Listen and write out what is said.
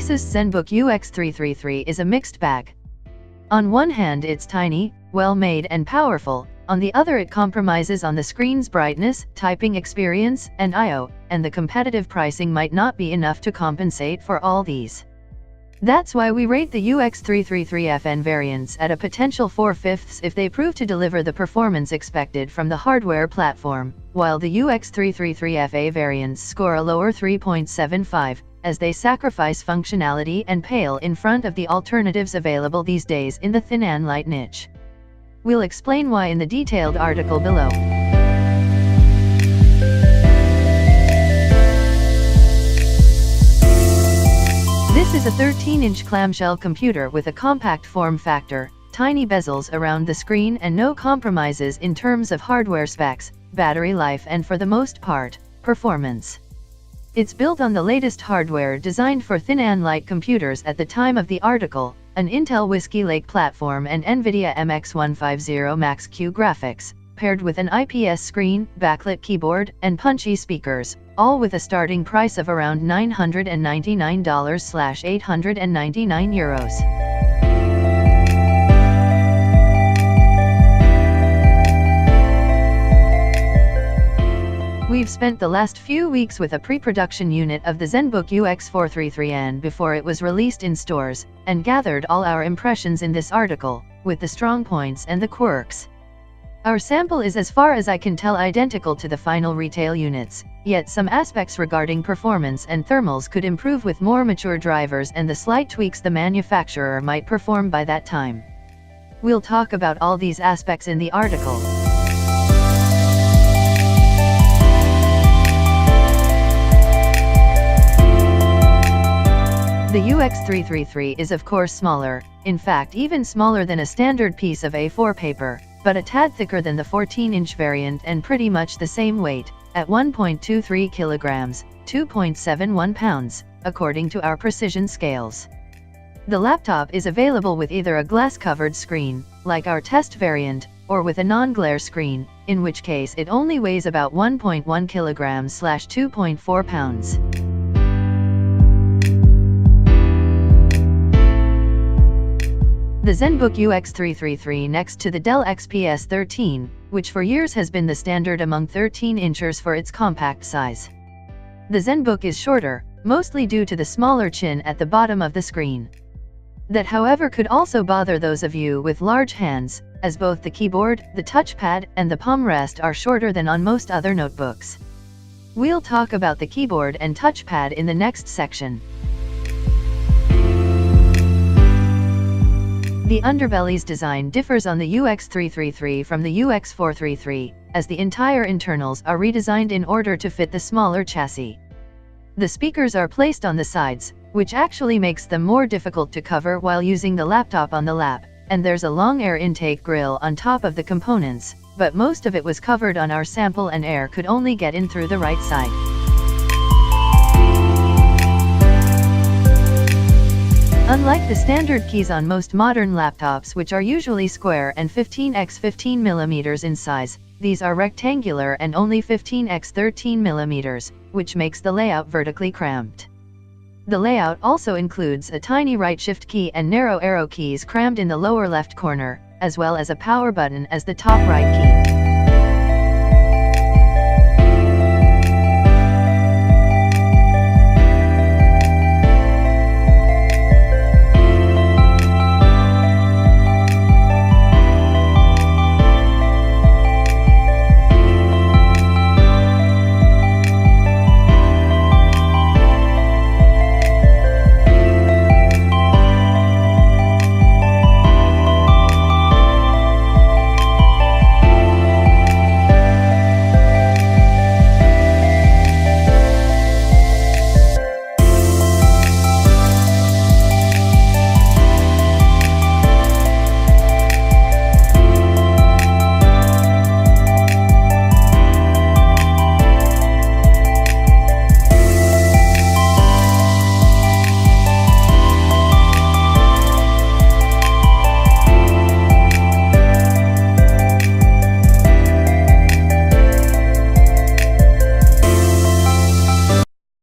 Asus ZenBook UX333 is a mixed bag. On one hand, it's tiny, well-made and powerful. On the other, it compromises on the screen's brightness, typing experience, and I/O, and the competitive pricing might not be enough to compensate for all these. That's why we rate the UX333FN variants at a potential 4/5 if they prove to deliver the performance expected from the hardware platform, while the UX333FA variants score a lower 3.75, as they sacrifice functionality and pale in front of the alternatives available these days in the thin and light niche. We'll explain why in the detailed article below. This is a 13-inch clamshell computer with a compact form factor, tiny bezels around the screen and no compromises in terms of hardware specs, battery life and for the most part, performance. It's built on the latest hardware designed for thin and light computers at the time of the article, an Intel Whiskey Lake platform and NVIDIA MX150 Max-Q graphics, paired with an IPS screen, backlit keyboard, and punchy speakers, all with a starting price of around $999/€899. We've spent the last few weeks with a pre-production unit of the ZenBook UX433N before it was released in stores, and gathered all our impressions in this article, with the strong points and the quirks. Our sample is, as far as I can tell, identical to the final retail units, yet some aspects regarding performance and thermals could improve with more mature drivers and the slight tweaks the manufacturer might perform by that time. We'll talk about all these aspects in the article. The UX333 is of course smaller, in fact even smaller than a standard piece of A4 paper, but a tad thicker than the 14-inch variant and pretty much the same weight, at 1.23 kilograms, 2.71 pounds, according to our precision scales. The laptop is available with either a glass-covered screen, like our test variant, or with a non-glare screen, in which case it only weighs about 1.1 kilograms/2.4 pounds. The ZenBook UX333 next to the Dell XPS 13, which for years has been the standard among 13-inchers for its compact size. The ZenBook is shorter, mostly due to the smaller chin at the bottom of the screen. That, however, could also bother those of you with large hands, as both the keyboard, the touchpad, and the palm rest are shorter than on most other notebooks. We'll talk about the keyboard and touchpad in the next section. The underbelly's design differs on the UX333 from the UX433, as the entire internals are redesigned in order to fit the smaller chassis. The speakers are placed on the sides, which actually makes them more difficult to cover while using the laptop on the lap, and there's a long air intake grill on top of the components, but most of it was covered on our sample and air could only get in through the right side. Unlike the standard keys on most modern laptops, which are usually square and 15x 15 mm in size, these are rectangular and only 15x 13 mm, which makes the layout vertically cramped. The layout also includes a tiny right shift key and narrow arrow keys crammed in the lower left corner, as well as a power button as the top right key.